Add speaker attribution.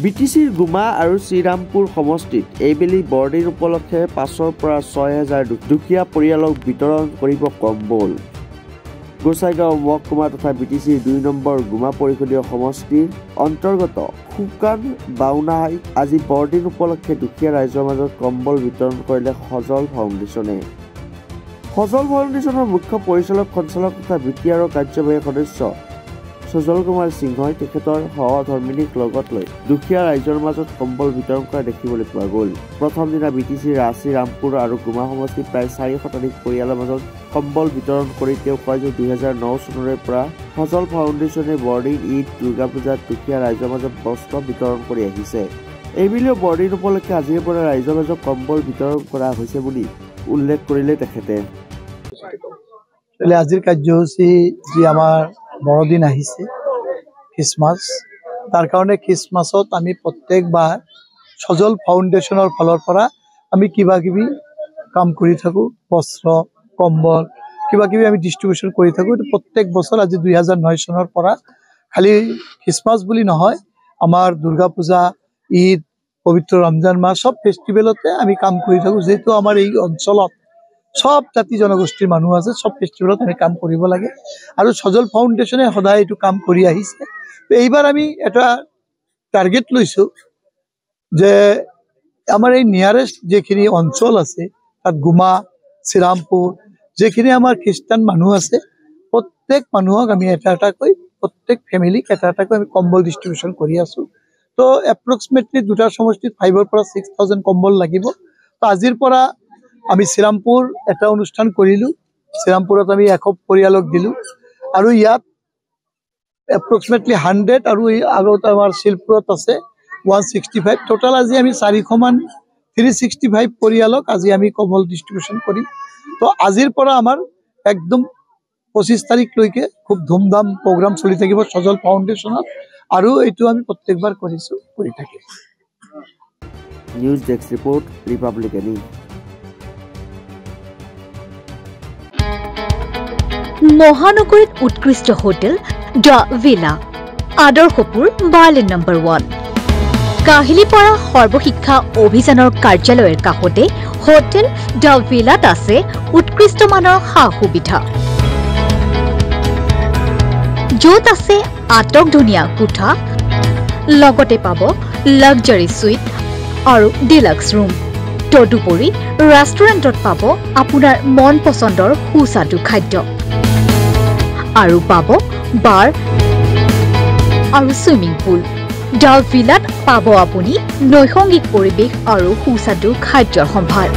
Speaker 1: বিটিচিৰ গুমা আৰু শ্ৰীৰামপুৰ সমষ্টিত এইবেলি বৰদিন উপলক্ষে 5,000 পৰা 6,000 দুখীয়া পৰিয়ালক বিতৰণ কৰিব কম্বল। গোসাইগাঁও মহকুমা তথা বিটিচিৰ 2 নম্বৰ গুমা পৰিষদীয় সমষ্টিৰ অন্তৰ্গত শুকান বাউনাহাইত আজি বৰদিন উপলক্ষে দুখীয়া ৰাইজৰ মাজত কম্বল বিতৰণ কৰিলে সজল ফাউণ্ডেশ্যনে। সজল ফাউণ্ডেশ্যনৰ মুখ্য পৰিচালক সঞ্চালক তথা বিটিআৰৰ কাৰ্যবাহী সদস্য সজল কুমাৰ সিংহই তেখেতৰ সহধৰ্মিনীক লগত লৈ দুখীয়া ৰাইজৰ মাজত কম্বল বিতৰণ কৰা দেখিবলৈ পোৱা গ'ল। প্ৰথম দিনা বিটিচিৰ ৰামপুৰ আৰু গুমা সমষ্টিৰ প্ৰায় 4 শতাধিক পৰিয়ালৰ মাজত কম্বল বিতৰণ কৰি তেওঁ কয় যে 2009 চনৰে পৰা সজল ফাউণ্ডেশ্যনে বৰদিন, ঈদ, দুৰ্গা পূজাত দুখীয়া ৰাইজৰ মাজত বস্ত্ৰ বিতৰণ কৰি আহিছে। এইবেলিও বৰদিন উপলক্ষে আজিৰ পৰা ৰাইজৰ মাজত কম্বল বিতৰণ কৰা হৈছে বুলি উল্লেখ কৰিলে তেখেতে।
Speaker 2: আজিৰ কাৰ্যসূচী যি আমাৰ বৰদিন আহিছে খ্ৰীষ্টমাছ, তাৰ কাৰণে খ্ৰীষ্টমাছত আমি প্ৰত্যেকবাৰ সজল ফাউণ্ডেশ্যনৰ ফালৰ পৰা আমি কিবা কিবি কাম কৰি থাকোঁ, বস্ত্ৰ, কম্বল কিবা কিবি আমি ডিষ্ট্ৰিবিউশ্যন কৰি থাকোঁ। প্ৰত্যেক বছৰ আজি 2009 চনৰ পৰা খালি খ্ৰীষ্টমাছ বুলি নহয়, আমাৰ দুৰ্গা পূজা, ঈদ, পবিত্ৰ ৰমজান মাহ সব ফেষ্টিভেলতে আমি কাম কৰি থাকোঁ। যিহেতু আমাৰ এই অঞ্চলত সব জাতি জনগোষ্ঠীৰ মানুহ আছে, সব ফেষ্টিভেলত আমি কাম কৰিব লাগে আৰু সজল ফাউণ্ডেশ্যনে সদায় এইটো কাম কৰি আহিছে। এইবাৰ আমি এটা টাৰ্গেট লৈছোঁ যে আমাৰ এই নিয়াৰেষ্ট যিখিনি অঞ্চল আছে তাত গুমা, শ্ৰীৰামপুৰ যিখিনি আমাৰ খ্ৰীষ্টান মানুহ আছে প্ৰত্যেক মানুহক আমি এটা এটাকৈ প্ৰত্যেক ফেমিলিক এটা এটাকৈ আমি কম্বল ডিষ্ট্ৰিবিউশ্যন কৰি আছোঁ। তো এপ্ৰক্সিমেটলি দুটা সমষ্টিত 5,000 পৰা 6,000 কম্বল লাগিব। তো আজিৰ পৰা আমি শ্ৰীৰামপুৰ এটা অনুষ্ঠান কৰিলোঁ, শ্ৰীৰামপুৰত আমি 100 পৰিয়ালক দিলোঁ আৰু ইয়াত এপ্ৰক্সিমেটলি 100 আৰু আগত আমাৰ শিলপুৰত আছে 165। টোটাল আজি আমি 400মান 365 পৰিয়ালক আজি আমি কম্বল ডিষ্ট্ৰিবিউশ্যন কৰিম। তো আজিৰ পৰা আমাৰ একদম 25 তাৰিখলৈকে খুব ধুমধাম প্ৰগ্ৰাম চলি থাকিব সজল ফাউণ্ডেশ্যনত আৰু এইটো আমি প্ৰত্যেকবাৰ কৰিছোঁ, কৰি থাকিম।
Speaker 1: নিউজ ডেস্ক ৰিপৰ্ট, ৰিপাব্লিক এনি।
Speaker 3: মহানগৰীত উৎকৃষ্ট হোটেল দ্য ভিলা, আদৰ্শপুৰ, বাৰ্লিন নম্বৰ 1। কাহিলীপাৰা সৰ্বশিক্ষা অভিযানৰ কাৰ্যালয়ৰ কাষতে হোটেল দ্য ভিলাত আছে উৎকৃষ্ট মানৰ সা সুবিধা, য'ত আছে আটকধুনীয়া কোঠা, লগতে পাব লাক্সাৰী সুইট আৰু ডিলাক্স ৰুম। তদুপৰি ৰেষ্টুৰেণ্টত পাব আপোনাৰ মন পচন্দৰ সুস্বাদু খাদ্য আৰু পাব বাৰ আৰু ছুইমিং পুল। দ্য ভিলাত পাব আপুনি নৈসংগিক পৰিৱেশ আৰু সুস্বাদু খাদ্যৰ সম্ভাৰ।